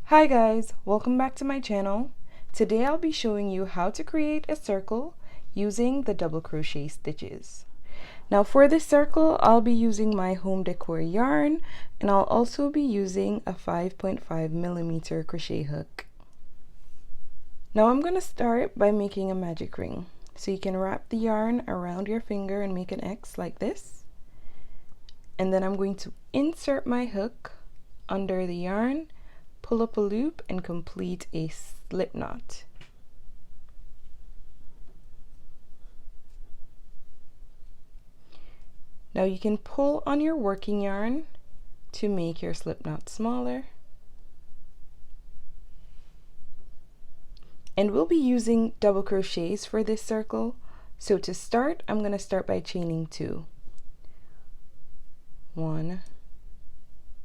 Hi guys, welcome back to my channel. Today I'll be showing you how to create a circle using the double crochet stitches. Now for this circle, I'll be using my home decor yarn, and I'll also be using a 5.5mm crochet hook. Now I'm going to start by making a magic ring. So you can wrap the yarn around your finger and make an X like this. And then I'm going to insert my hook under the yarn, pull up a loop, and complete a slip knot. Now you can pull on your working yarn to make your slip knot smaller. And we'll be using double crochets for this circle. So to start, I'm going to start by chaining 2. 1,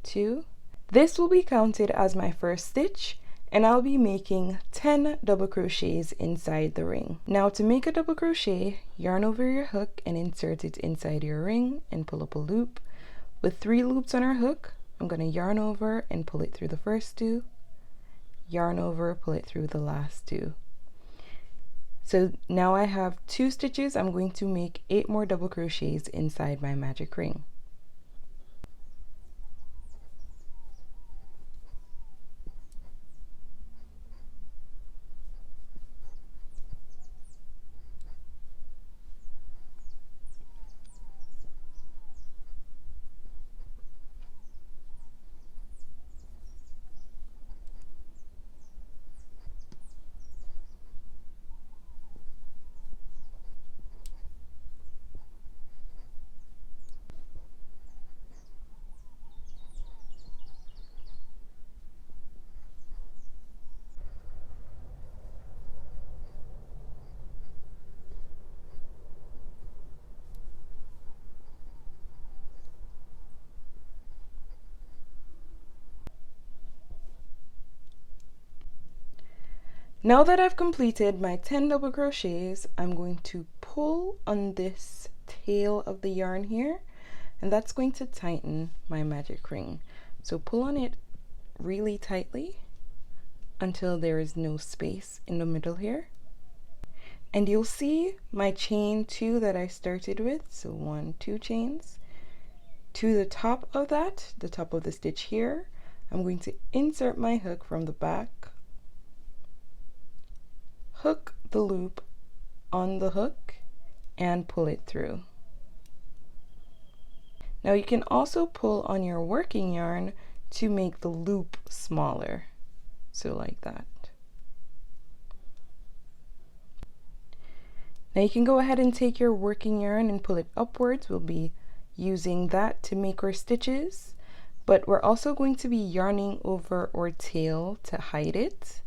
2. This will be counted as my first stitch, and I'll be making 10 double crochets inside the ring. Now to make a double crochet, yarn over your hook and insert it inside your ring and pull up a loop. With 3 loops on our hook, I'm going to yarn over and pull it through the first 2, yarn over, pull it through the last 2. So now I have 2 stitches. I'm going to make 8 more double crochets inside my magic ring. Now that I've completed my 10 double crochets, I'm going to pull on this tail of the yarn here, and that's going to tighten my magic ring. So pull on it really tightly until there is no space in the middle here. And you'll see my chain 2 that I started with, so 1, 2 chains. To the top of that, the top of the stitch here, I'm going to insert my hook from the back, hook the loop on the hook, and pull it through. Now you can also pull on your working yarn to make the loop smaller, so like that. Now you can go ahead and take your working yarn and pull it upwards. We'll be using that to make our stitches, but we're also going to be yarning over our tail to hide it.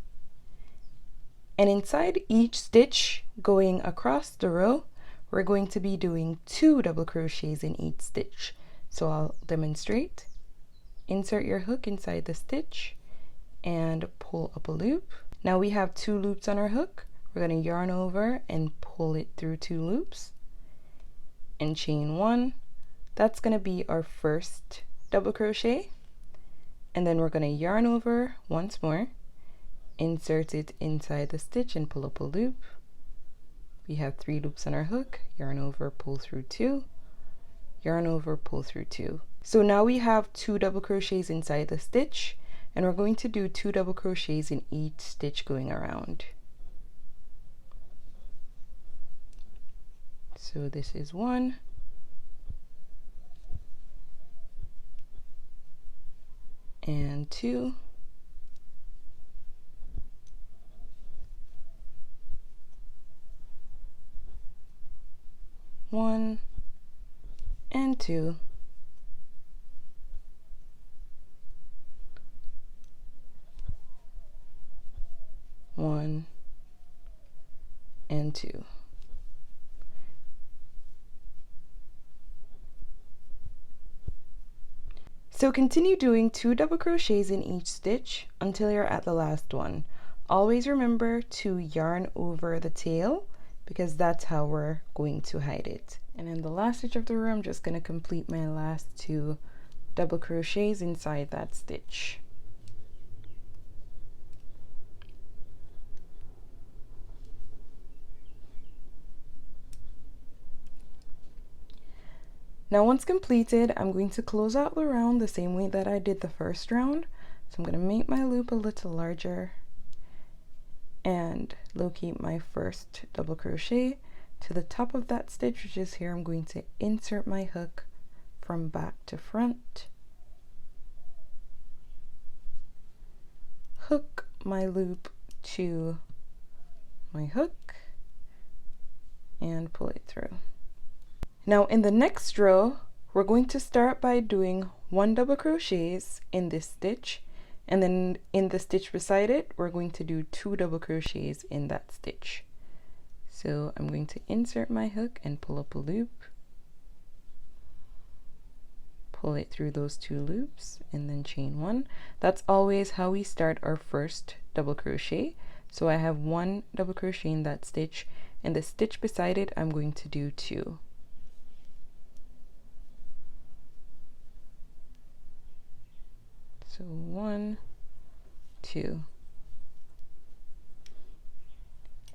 And inside each stitch going across the row, we're going to be doing 2 double crochets in each stitch. So I'll demonstrate. Insert your hook inside the stitch and pull up a loop. Now we have 2 loops on our hook. We're going to yarn over and pull it through 2 loops and chain 1. That's going to be our first double crochet. And then we're going to yarn over once more, insert it inside the stitch and pull up a loop. We have 3 loops on our hook, yarn over, pull through 2, yarn over, pull through 2. So now we have 2 double crochets inside the stitch, and we're going to do 2 double crochets in each stitch going around. So this is 1, and 2, 1 and 2, 1 and 2. So continue doing 2 double crochets in each stitch until you're at the last one. Always remember to yarn over the tail, because that's how we're going to hide it. And in the last stitch of the row, I'm just going to complete my last 2 double crochets inside that stitch. Now once completed, I'm going to close out the round the same way that I did the first round. So I'm going to make my loop a little larger and locate my first double crochet. To the top of that stitch, which is here, I'm going to insert my hook from back to front, hook my loop to my hook, and pull it through. Now in the next row, we're going to start by doing 1 double crochets in this stitch, and then in the stitch beside it, we're going to do 2 double crochets in that stitch. So I'm going to insert my hook and pull up a loop, pull it through those 2 loops, and then chain 1. That's always how we start our first double crochet. So I have 1 double crochet in that stitch, and the stitch beside it, I'm going to do 2. So 1, 2.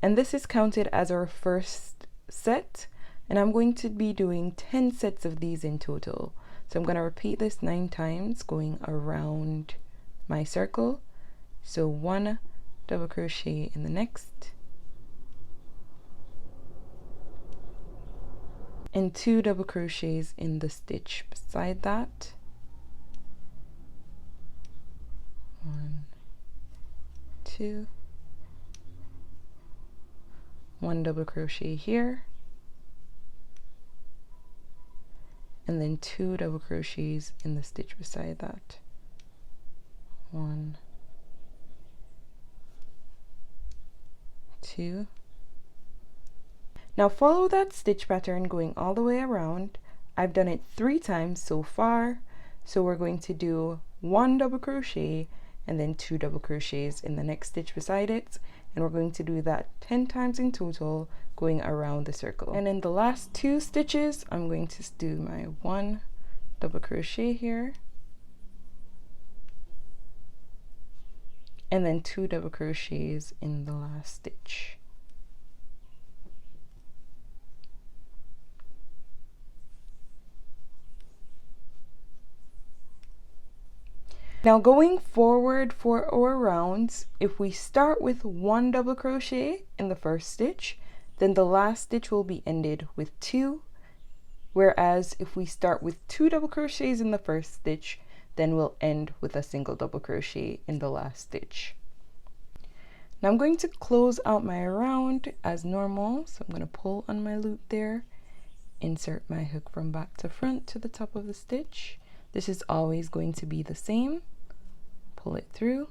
And this is counted as our first set, and I'm going to be doing 10 sets of these in total. So I'm going to repeat this 9 times going around my circle. So 1 double crochet in the next, and 2 double crochets in the stitch beside that. 1, 2, 1 double crochet here, and then 2 double crochets in the stitch beside that. 1, 2. Now follow that stitch pattern going all the way around. I've done it 3 times so far, so we're going to do 1 double crochet and then 2 double crochets in the next stitch beside it, and we're going to do that 10 times in total going around the circle. And in the last 2 stitches, I'm going to do my 1 double crochet here, and then 2 double crochets in the last stitch. Now going forward for our rounds, if we start with 1 double crochet in the first stitch, then the last stitch will be ended with 2, whereas if we start with 2 double crochets in the first stitch, then we'll end with a single double crochet in the last stitch. Now I'm going to close out my round as normal, so I'm going to pull on my loop there, insert my hook from back to front to the top of the stitch. This is always going to be the same. Pull it through.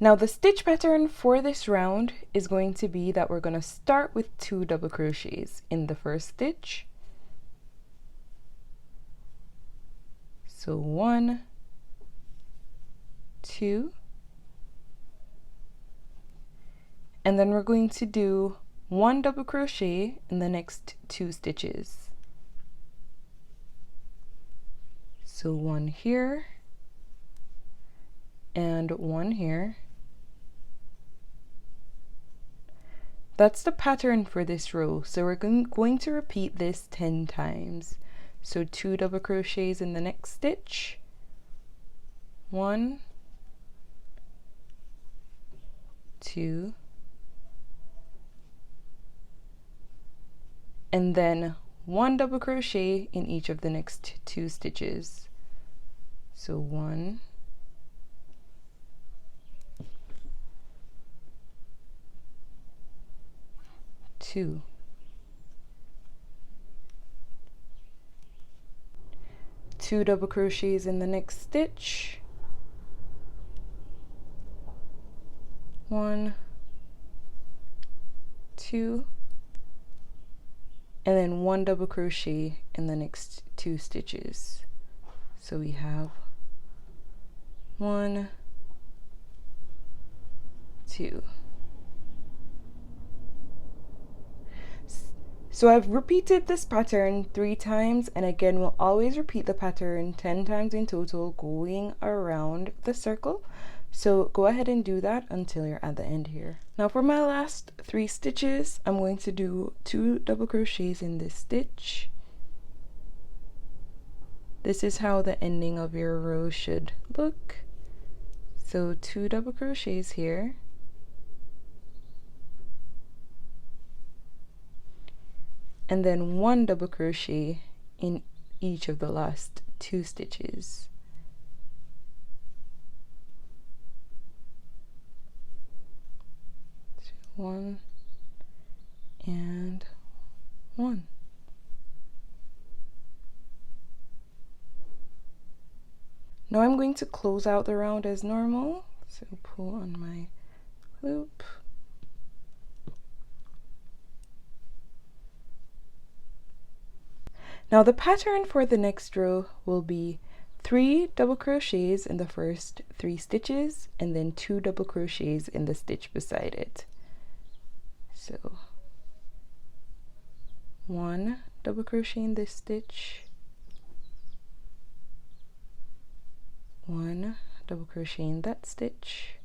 Now the stitch pattern for this round is going to be that we're going to start with 2 double crochets in the first stitch. So 1, 2, and then we're going to do 1 double crochet in the next 2 stitches. So 1 here and 1 here. That's the pattern for this row, so we're going to repeat this 10 times. So 2 double crochets in the next stitch, 1, 2, and then 1 double crochet in each of the next 2 stitches. So 1, 2, 2 double crochets in the next stitch, 1, 2, and then 1 double crochet in the next 2 stitches. So we have 1, 2. So I've repeated this pattern 3 times, and again we'll always repeat the pattern 10 times in total going around the circle. So go ahead and do that until you're at the end here. Now for my last 3 stitches, I'm going to do 2 double crochets in this stitch. This is how the ending of your row should look. So 2 double crochets here. And then 1 double crochet in each of the last 2 stitches. So 1 and 1. Now I'm going to close out the round as normal. So pull on my loop. Now the pattern for the next row will be 3 double crochets in the first 3 stitches and then 2 double crochets in the stitch beside it. So 1 double crochet in this stitch, 1 double crochet in that stitch,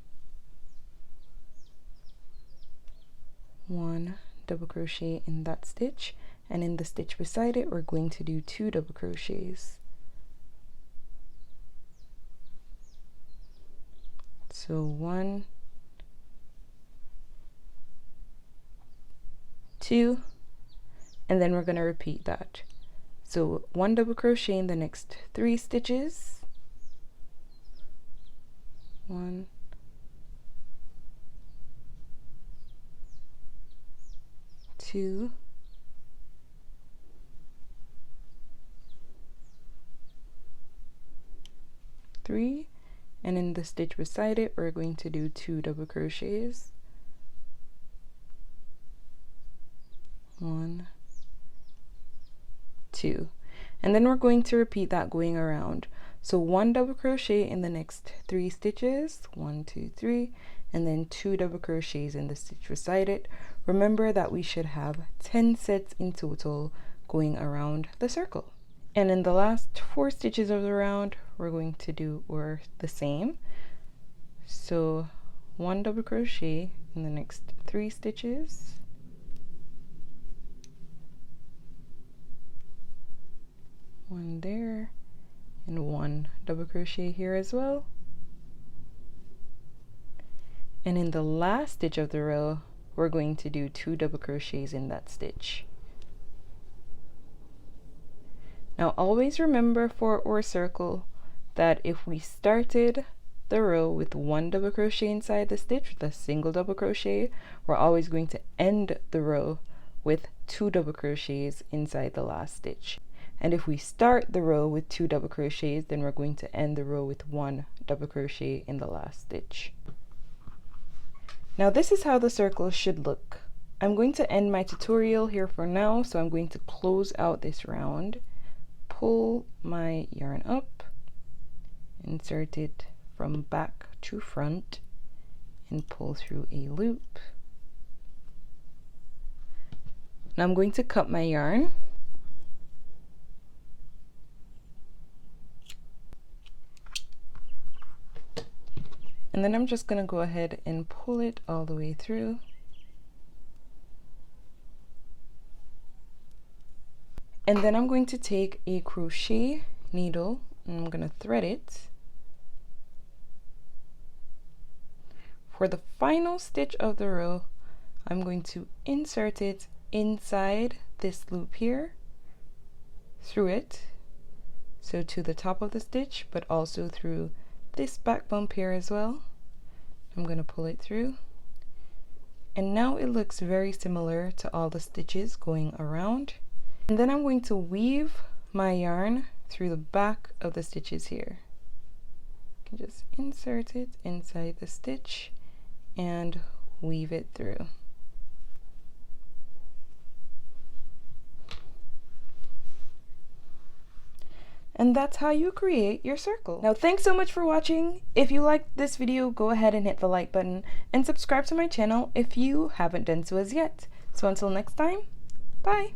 1 double crochet in that stitch, and in the stitch beside it we're going to do 2 double crochets. So 1, 2, and then we're going to repeat that. So 1 double crochet in the next 3 stitches, 1, 2, 3, and in the stitch beside it we're going to do 2 double crochets, 1, 2, and then we're going to repeat that going around. So 1 double crochet in the next 3 stitches, 1, 2, 3, and then 2 double crochets in the stitch beside it. Remember that we should have 10 sets in total going around the circle. And in the last 4 stitches of the round we're going to do the same. So 1 double crochet in the next 3 stitches, 1 there, and 1 double crochet here as well. And in the last stitch of the row we're going to do 2 double crochets in that stitch. Now always remember for our circle that if we started the row with 1 double crochet inside the stitch with a single double crochet, we're always going to end the row with 2 double crochets inside the last stitch. And if we start the row with 2 double crochets, then we're going to end the row with 1 double crochet in the last stitch. Now this is how the circle should look. I'm going to end my tutorial here for now, so I'm going to close out this round. Pull my yarn up, insert it from back to front, and pull through a loop. Now I'm going to cut my yarn. And then I'm just going to go ahead and pull it all the way through. And then I'm going to take a crochet needle and I'm going to thread it. For the final stitch of the row, I'm going to insert it inside this loop here, through it, so to the top of the stitch, but also through this back bump here as well. I'm going to pull it through, and now it looks very similar to all the stitches going around. And then I'm going to weave my yarn through the back of the stitches here. You can just insert it inside the stitch and weave it through. And that's how you create your circle. Now, thanks so much for watching. If you liked this video, go ahead and hit the like button and subscribe to my channel if you haven't done so as yet. So until next time, bye.